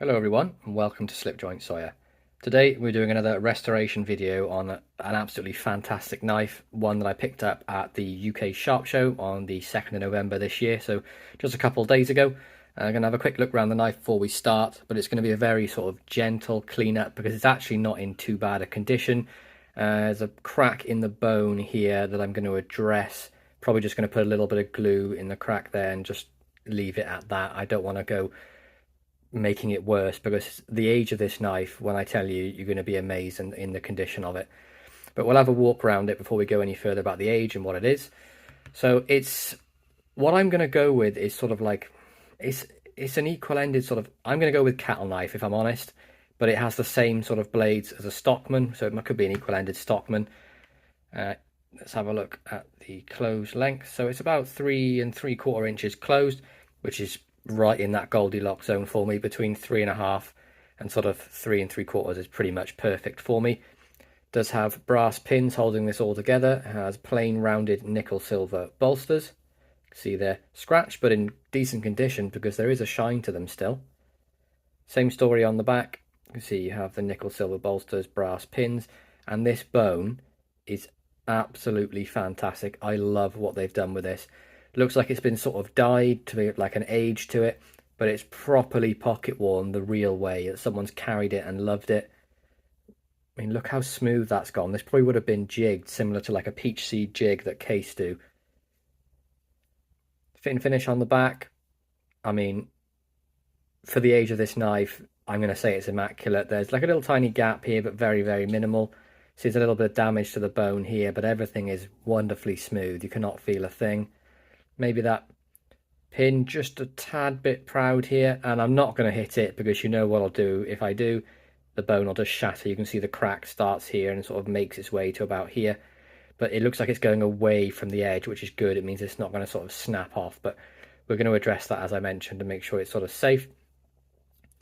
Hello everyone and welcome to Slipjoint Sawyer. Today we're doing another restoration video on an absolutely fantastic knife, one that I picked up at the UK Sharp Show on the 2nd of November this year, so just a couple of days ago. I'm going to have a quick look around the knife before we start, but it's going to be a very sort of gentle cleanup because it's actually not in too bad a condition. There's a crack in the bone here that I'm going to address. Probably just going to put a little bit of glue in the crack there and just leave it at that. I don't want to go making it worse because the age of this knife, when I tell you, you're going to be amazed in the condition of it. But we'll have a walk around it before we go any further about the age and what it is. So it's what I'm going to go with is sort of like it's an equal-ended sort of, I'm going to go with cattle knife if I'm honest, but it has the same sort of blades as a Stockman, so it could be an equal-ended Stockman. Let's have a look at the closed length. So it's about 3 3/4 inches closed, which is right in that Goldilocks zone for me. Between 3.5 and sort of 3 3/4 is pretty much perfect for me. Does have brass pins holding this all together. It has plain rounded nickel silver bolsters. See they're scratched but in decent condition because there is a shine to them still. Same story on the back. You can see you have the nickel silver bolsters, brass pins, and this bone is absolutely fantastic. I love what they've done with this. Looks like it's been sort of dyed to be like an age to it, but it's properly pocket worn the real way, that someone's carried it and loved it. I mean, look how smooth that's gone. This probably would have been jigged similar to like a peach seed jig that Case do. Fit and finish on the back, I mean, for the age of this knife, I'm going to say it's immaculate. There's like a little tiny gap here, but very, very minimal. See, there's a little bit of damage to the bone here, but everything is wonderfully smooth. You cannot feel a thing. Maybe that pin just a tad bit proud here, and I'm not going to hit it because you know what I'll do. If I do, the bone will just shatter. You can see the crack starts here and sort of makes its way to about here, but it looks like it's going away from the edge, which is good. It means it's not going to sort of snap off, but we're going to address that, as I mentioned, to make sure it's sort of safe.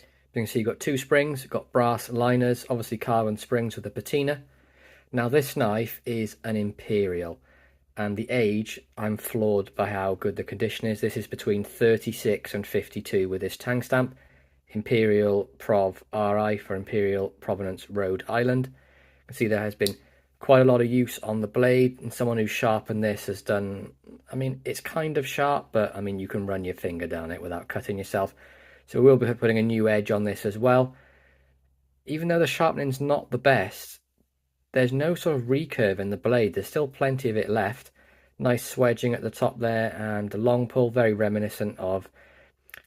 You can see you've got 2 springs, you've got brass liners, obviously carbon springs with the patina. Now this knife is an Imperial, and the age, I'm floored by how good the condition is. This is between 36 and 52 with this tang stamp. Imperial Prov RI for Imperial Provenance Rhode Island. You can see there has been quite a lot of use on the blade, and someone who's sharpened this has done, I mean, it's kind of sharp, but I mean, you can run your finger down it without cutting yourself. So we'll be putting a new edge on this as well. Even though the sharpening's not the best, there's no sort of recurve in the blade. There's still plenty of it left. Nice swedging at the top there, and the long pull, very reminiscent of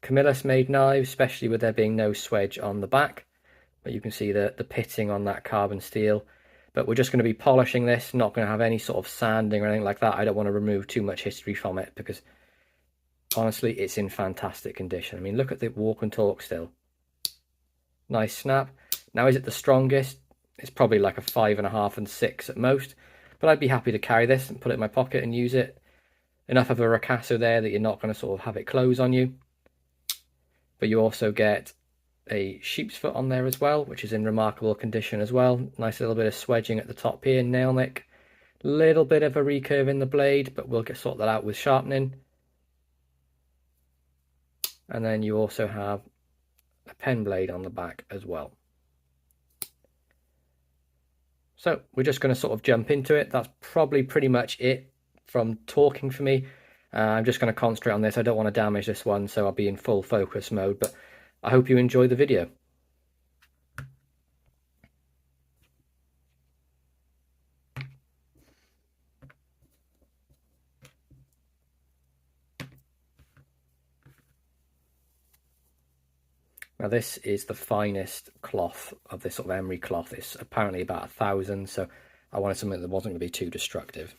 Camillus made knives, especially with there being no swedge on the back. But you can see the pitting on that carbon steel. But we're just going to be polishing this, not going to have any sort of sanding or anything like that. I don't want to remove too much history from it because honestly, it's in fantastic condition. I mean, look at the walk and talk still. Nice snap. Now, is it the strongest? It's probably like a 5.5 and 6 at most, but I'd be happy to carry this and put it in my pocket and use it. Enough of a ricasso there that you're not going to sort of have it close on you. But you also get a sheep's foot on there as well, which is in remarkable condition as well. Nice little bit of swedging at the top here, nail nick. Little bit of a recurve in the blade, but we'll sort that out with sharpening. And then you also have a pen blade on the back as well. So we're just going to sort of jump into it. That's probably pretty much it from talking for me. I'm just going to concentrate on this. I don't want to damage this one, so I'll be in full focus mode, but I hope you enjoy the video. Now this is the finest cloth of this sort of emery cloth. It's apparently about 1,000, so I wanted something that wasn't going to be too destructive.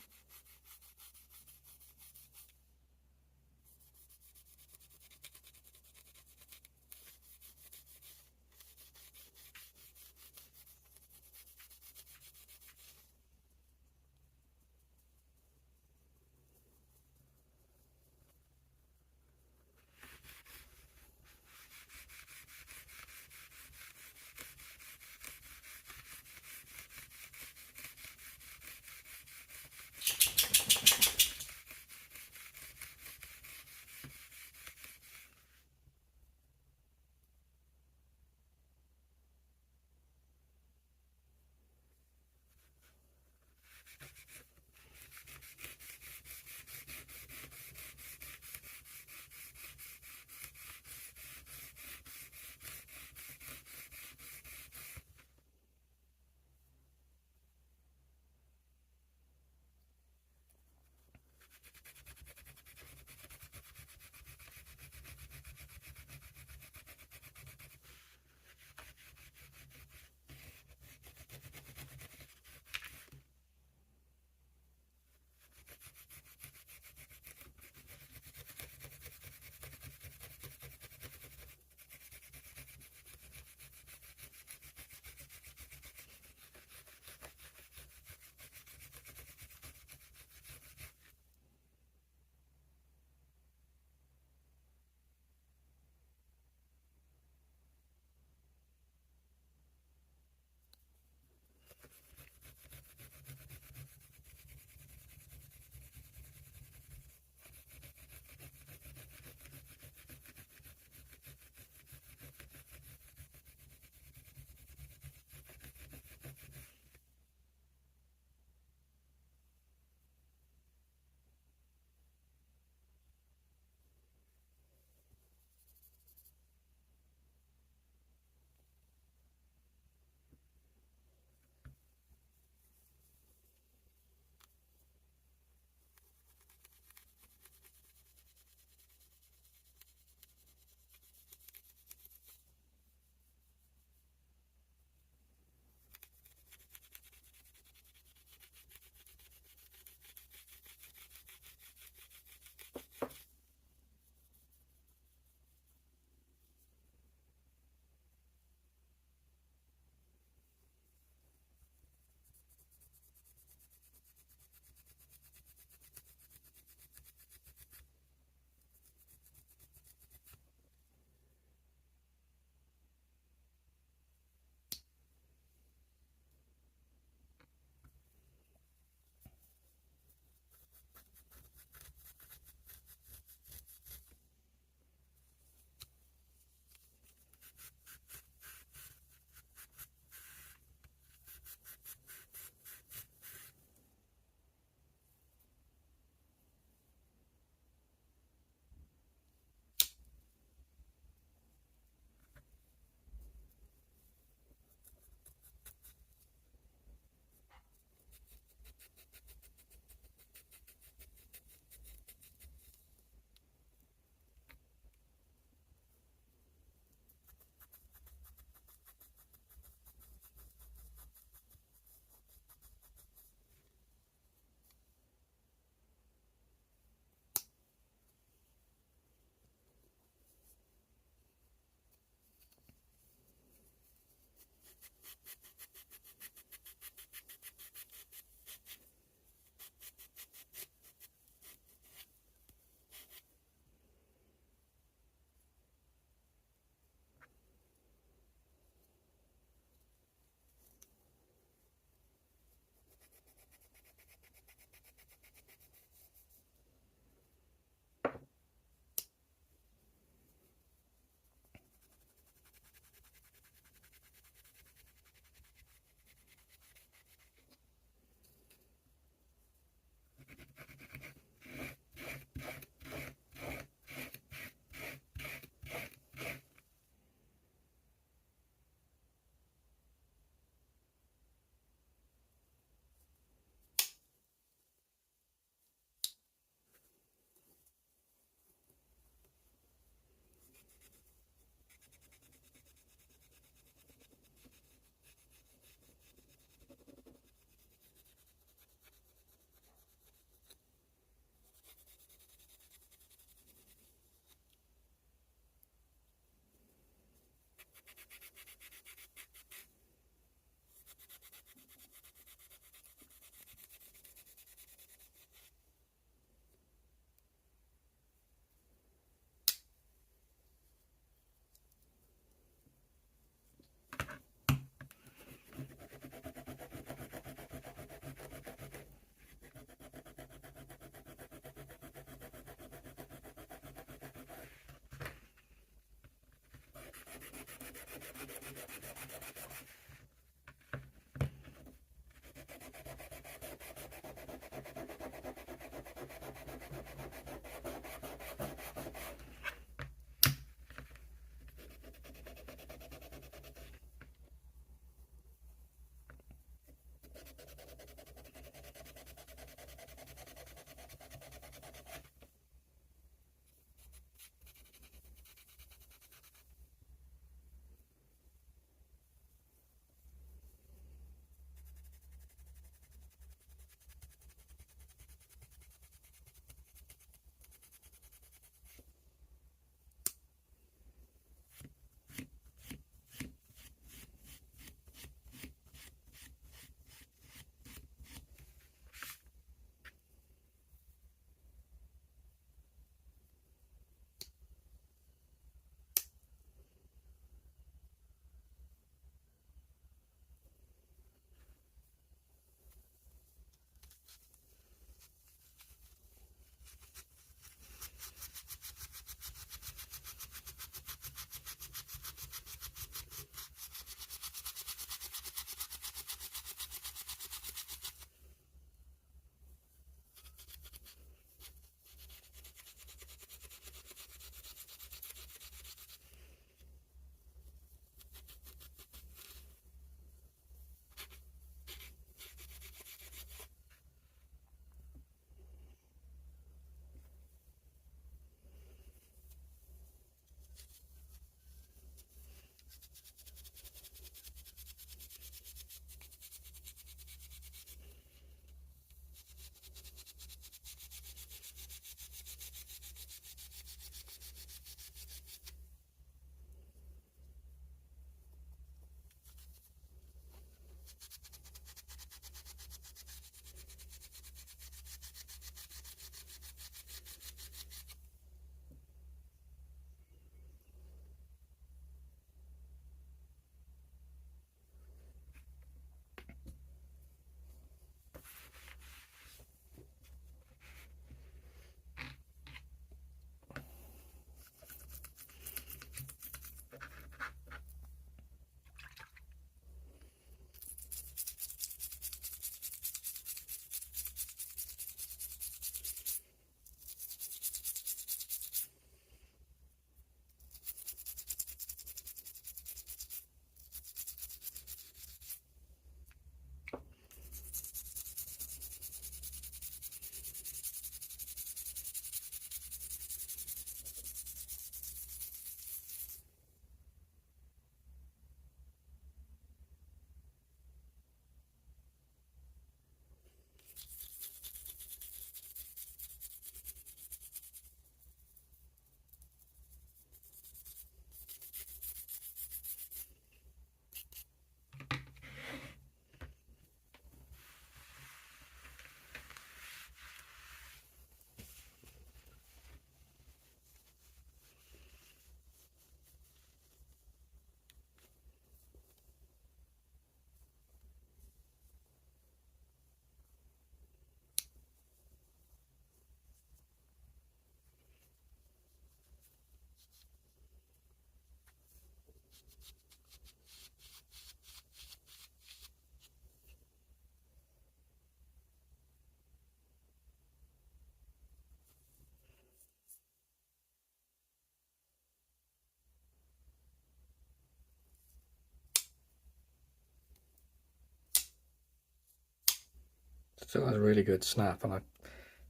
So that's a really good snap, and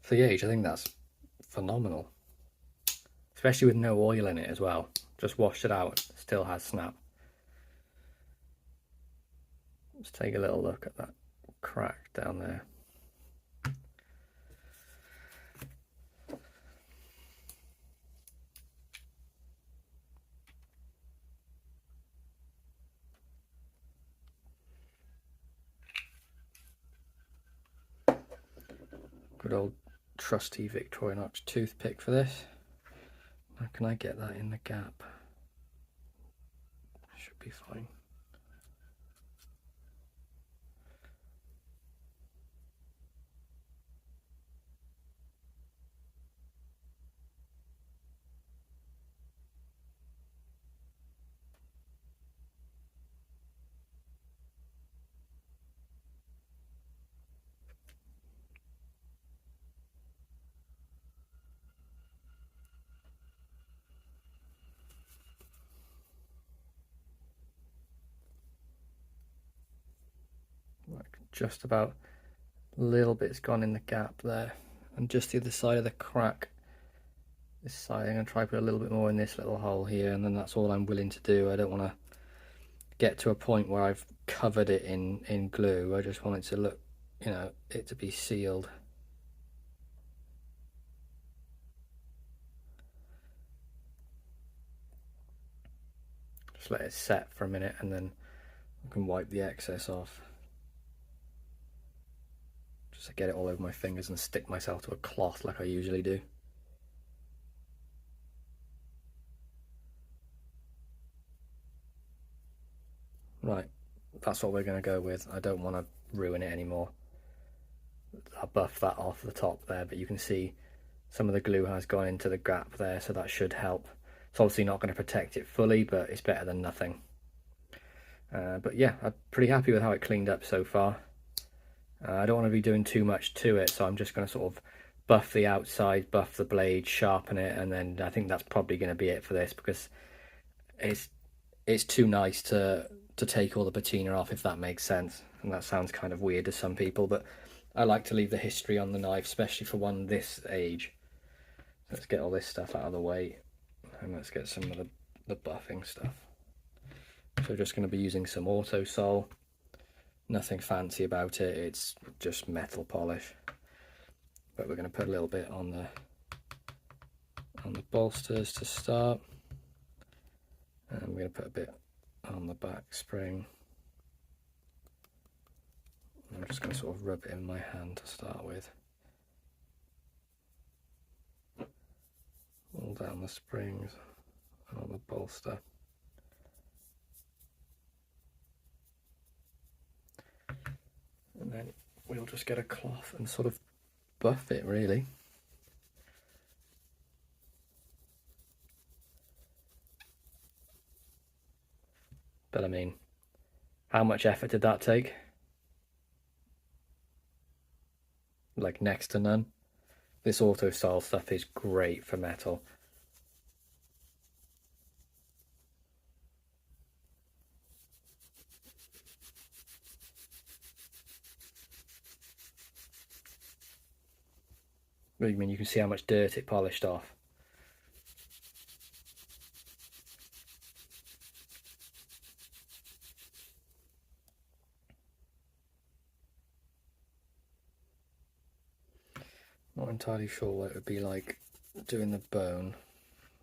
for the age, I think that's phenomenal. Especially with no oil in it as well. Just washed it out, still has snap. Let's take a little look at that crack down there. Good old trusty victorinox toothpick for this. How can I get that in the gap? Should be fine. Like just about a little bit's gone in the gap there, and just the other side of the crack. This side, I'm going to try to put a little bit more in this little hole here, and then that's all I'm willing to do. I don't want to get to a point where I've covered it in glue. I just want it to look, you know, it to be sealed. Just let it set for a minute, and then I can wipe the excess off. Just to get it all over my fingers and stick myself to a cloth like I usually do. Right, that's what we're going to go with. I don't want to ruin it anymore. I'll buff that off the top there, but you can see some of the glue has gone into the gap there, so that should help. It's obviously not going to protect it fully, but it's better than nothing. But yeah, I'm pretty happy with how it cleaned up so far. I don't want to be doing too much to it, so I'm just going to sort of buff the outside, buff the blade, sharpen it, and then I think that's probably going to be it for this, because it's too nice to take all the patina off, if that makes sense. And that sounds kind of weird to some people, but I like to leave the history on the knife, especially for one this age. Let's get all this stuff out of the way, and let's get some of the buffing stuff. So we're just going to be using some auto sol. Nothing fancy about it, it's just metal polish. But we're going to put a little bit on the bolsters to start. And we're going to put a bit on the back spring. I'm just going to sort of rub it in my hand to start with. All down the springs and on the bolster. And then we'll just get a cloth and sort of buff it, really. But I mean, how much effort did that take? Like next to none. This auto sol stuff is great for metal. I mean, you can see how much dirt it polished off. Not entirely sure what it would be like doing the bone.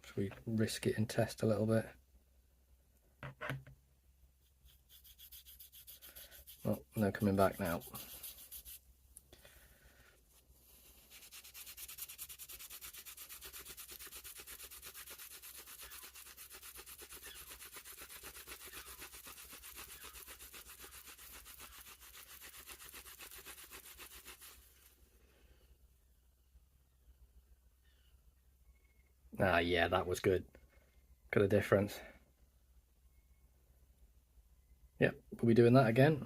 Should we risk it and test a little bit? Oh, no coming back now. Ah, yeah, that was good. Got a difference. Yep, we'll be doing that again.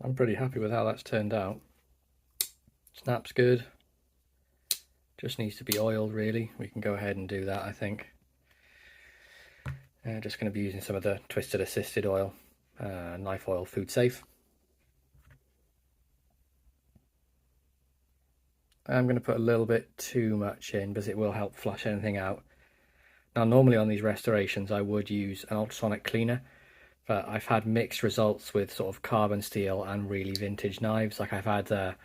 I'm pretty happy with how that's turned out. Snap's good. Just needs to be oiled really. We can go ahead and do that, I think. Just going to be using some of the Twisted Assisted oil, knife oil, food safe. I'm going to put a little bit too much in because it will help flush anything out. Now normally on these restorations I would use an ultrasonic cleaner, but I've had mixed results with sort of carbon steel and really vintage knives. Like I've had, can't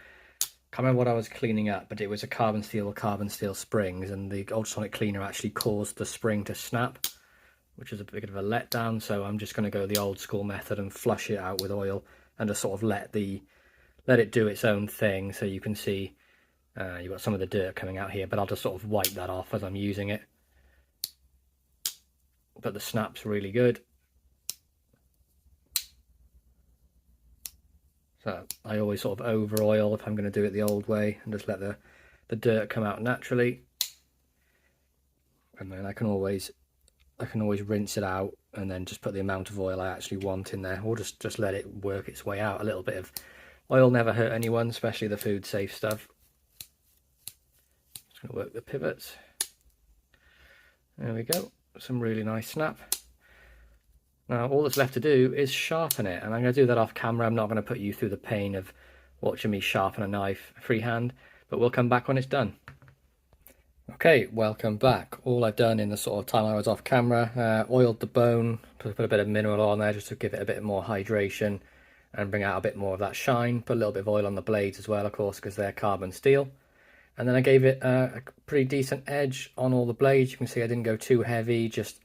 remember what I was cleaning up, but it was a carbon steel springs, and the ultrasonic cleaner actually caused the spring to snap, which is a bit of a letdown. So I'm just going to go the old school method and flush it out with oil and just sort of let it do its own thing. So you can see you've got some of the dirt coming out here, but I'll just sort of wipe that off as I'm using it. But the snap's really good. So I always sort of over oil if I'm going to do it the old way, and just let the dirt come out naturally. And then I can always rinse it out and then just put the amount of oil I actually want in there, or just let it work its way out. A little bit of oil never hurt anyone, especially the food safe stuff. Just going to work the pivots. There we go. Some really nice snap. Now all that's left to do is sharpen it, and I'm going to do that off camera. I'm not going to put you through the pain of watching me sharpen a knife freehand, but we'll come back when it's done. Okay, welcome back. All I've done in the sort of time I was off camera, oiled the bone, put a bit of mineral oil on there just to give it a bit more hydration and bring out a bit more of that shine. Put a little bit of oil on the blades as well, of course, because they're carbon steel. And then I gave it a pretty decent edge on all the blades. You can see I didn't go too heavy, just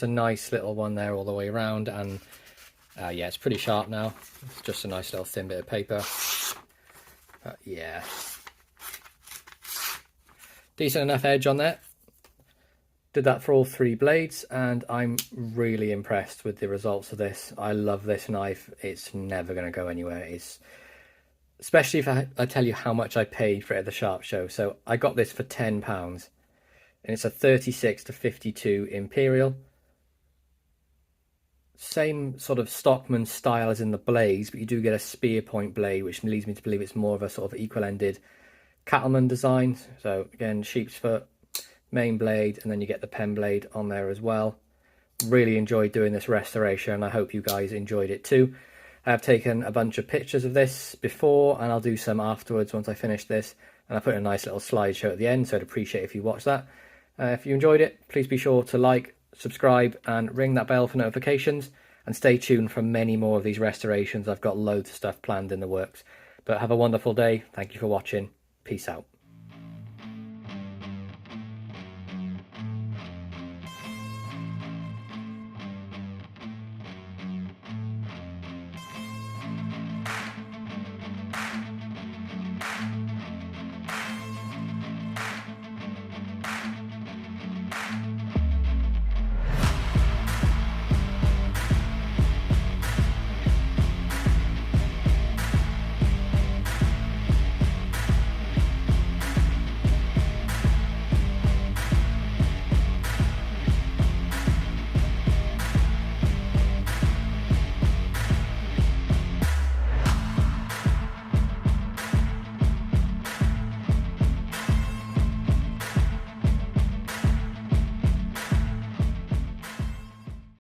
a nice little one there all the way around. And yeah, it's pretty sharp now. It's just a nice little thin bit of paper. But yeah, decent enough edge on there. Did that for all three blades, and I'm really impressed with the results of this. I love this knife. It's never going to go anywhere. Especially if I tell you how much I paid for it at the Sharp Show. So I got this for £10, and it's a 36 to 52 Imperial. Same sort of Stockman style as in the blades, but you do get a spear point blade, which leads me to believe it's more of a sort of equal-ended cattleman design. So again, sheep's foot, main blade, and then you get the pen blade on there as well. Really enjoyed doing this restoration, and I hope you guys enjoyed it too. I have taken a bunch of pictures of this before, and I'll do some afterwards once I finish this, and I put a nice little slideshow at the end, so I'd appreciate if you watch that. If you enjoyed it, please be sure to like, subscribe, and ring that bell for notifications, and stay tuned for many more of these restorations. I've got loads of stuff planned in the works. But have a wonderful day. Thank you for watching. Peace out.